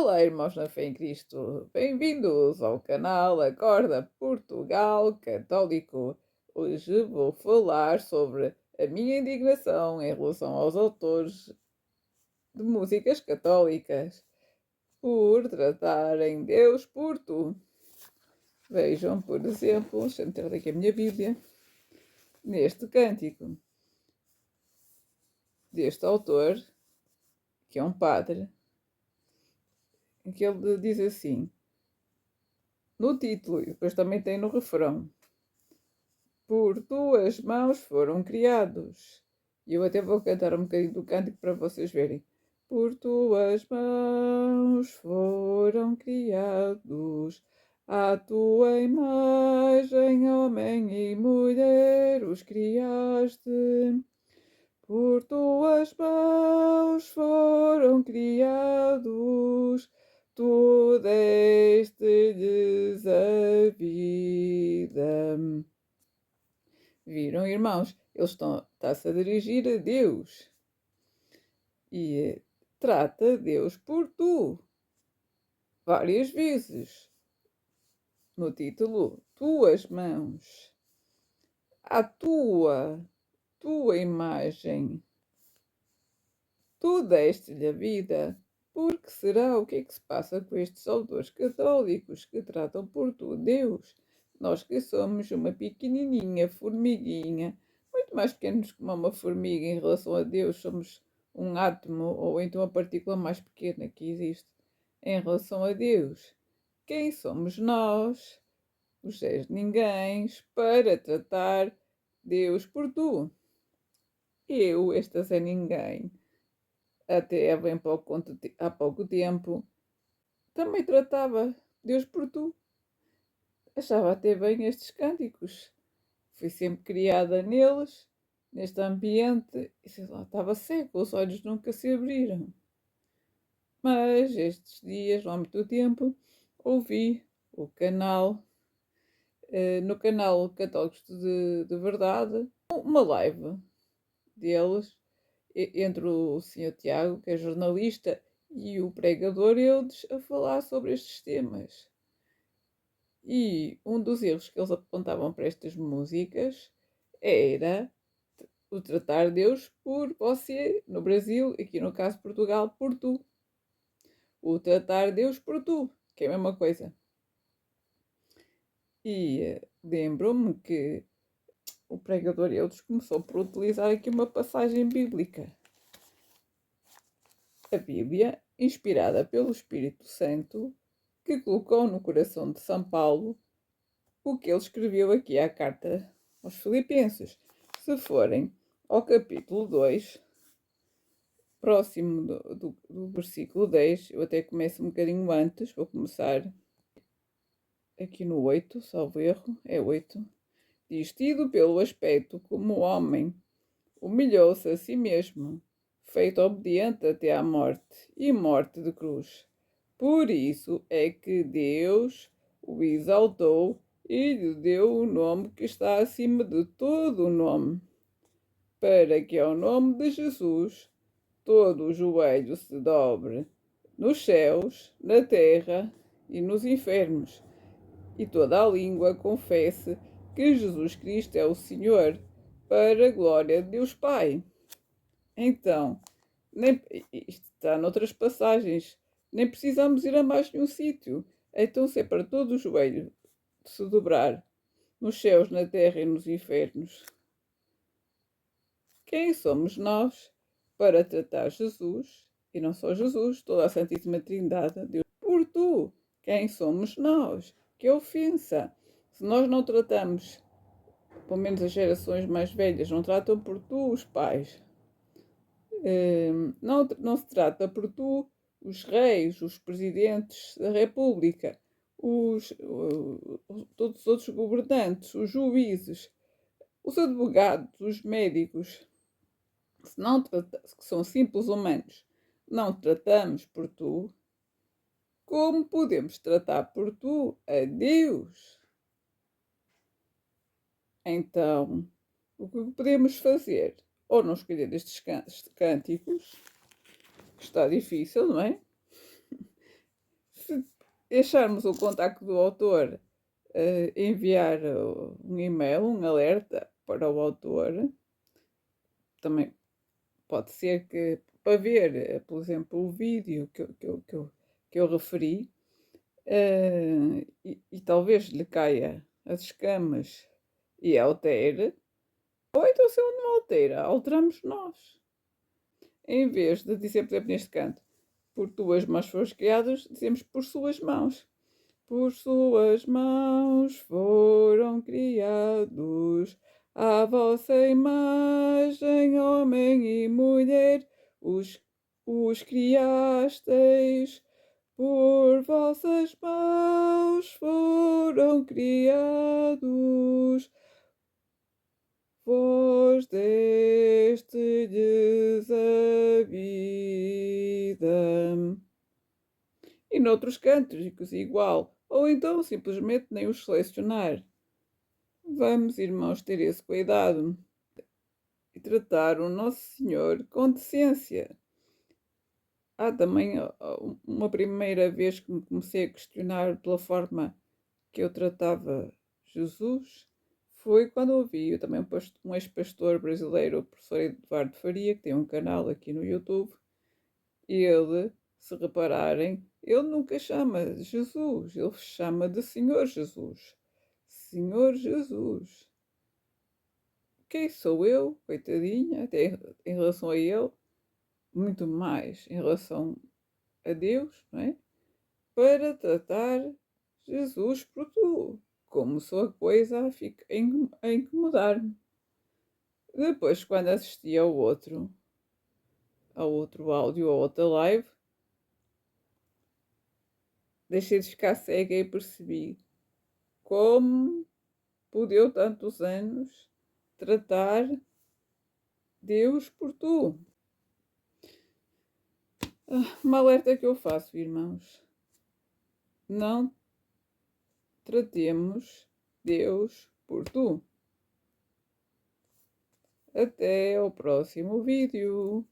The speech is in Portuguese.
Olá, irmãos na fé em Cristo. Bem-vindos ao canal Acorda Portugal Católico. Hoje vou falar sobre a minha indignação em relação aos autores de músicas católicas por tratarem Deus por tu. Vejam, por exemplo, deixa-me ter aqui a minha Bíblia, neste cântico deste autor, que é um padre, em que ele diz assim, no título, e depois também tem no refrão: por tuas mãos foram criados. E eu até vou cantar um bocadinho do cântico para vocês verem. Por tuas mãos foram criados, à tua imagem, homem e mulher, os criaste. Por tuas mãos foram criados, tu deste-lhes a vida. Viram, irmãos? Está-se a dirigir a Deus. E trata Deus por tu. Várias vezes. No título, tuas mãos. A tua imagem. Tu deste-lhe a vida. Porque será? O que é que se passa com estes autores católicos que tratam por tu Deus? Nós que somos uma pequenininha formiguinha, muito mais pequenos que uma formiga em relação a Deus, somos um átomo ou então a partícula mais pequena que existe em relação a Deus. Quem somos nós, os seres ninguém, para tratar Deus por tu? Eu, esta Zé Ninguém, até bem há pouco tempo, também tratava Deus por tu. Achava até bem estes cânticos. Fui sempre criada neles, neste ambiente, e sei lá, estava seco, os olhos nunca se abriram. Mas estes dias, não há muito tempo, ouvi o canal, no canal Católicos de Verdade, uma live deles, entre o Sr. Tiago, que é jornalista, e o pregador, eles a falar sobre estes temas. E um dos erros que eles apontavam para estas músicas era o tratar Deus por você, no Brasil, aqui no caso Portugal, por tu. O tratar Deus por tu, que é a mesma coisa. E lembro-me que o pregador Eudes começou por utilizar aqui uma passagem bíblica. A Bíblia, inspirada pelo Espírito Santo, que colocou no coração de São Paulo o que ele escreveu aqui à carta aos Filipenses. Se forem ao capítulo 2, próximo do versículo 10, eu até começo um bocadinho antes, vou começar aqui no 8, salvo erro, é 8. Diz: tido pelo aspecto como homem, humilhou-se a si mesmo, feito obediente até à morte, e morte de cruz. Por isso é que Deus o exaltou e lhe deu o nome que está acima de todo o nome, para que ao nome de Jesus todo o joelho se dobre, nos céus, na terra e nos infernos, e toda a língua confesse que Jesus Cristo é o Senhor, para a glória de Deus Pai. Então, isto está noutras passagens, nem precisamos ir a mais nenhum sítio. Então, se é para todo o joelho se dobrar, nos céus, na terra e nos infernos, quem somos nós para tratar Jesus, e não só Jesus, toda a Santíssima Trindade, Deus, por tu? Quem somos nós? Que ofensa! Se nós não tratamos, pelo menos as gerações mais velhas, não tratam por tu os pais, não se trata por tu os reis, os presidentes da República, todos os outros governantes, os juízes, os advogados, os médicos, se não que são simples humanos, não tratamos por tu, como podemos tratar por tu a Deus? Então, o que podemos fazer? Ou não escolher estes cânticos, que está difícil, não é? deixarmos o contacto do autor, enviar um e-mail, um alerta para o autor. Também pode ser que, para ver, por exemplo, o vídeo que eu referi, e talvez lhe caia as escamas e altere, ou então se ele não altera, alteramos nós. Em vez de dizer, por exemplo, neste canto, por tuas mãos foram criados, dizemos por suas mãos. Por suas mãos foram criados, à vossa imagem, homem e mulher, os criasteis. Por vossas mãos foram criados, vós deste-lhes a vida. E noutros cânticos igual, ou então simplesmente nem os selecionar. Vamos, irmãos, ter esse cuidado e tratar o Nosso Senhor com decência. Há também uma primeira vez que me comecei a questionar pela forma que eu tratava Jesus, foi quando ouvi também um ex-pastor brasileiro, o professor Eduardo Faria, que tem um canal aqui no YouTube. Ele, se repararem, ele nunca chama de Jesus, ele chama de Senhor Jesus. Senhor Jesus. Quem sou eu, coitadinha, até em relação a ele, muito mais em relação a Deus, não é? Para tratar Jesus por tu. Começou a coisa a incomodar-me. Depois, quando assisti ao outro áudio, a outra live, deixei de ficar cega e percebi como podeu tantos anos tratar Deus por tu. Uma alerta que eu faço, irmãos. Não tratemos Deus por tu. Até ao próximo vídeo.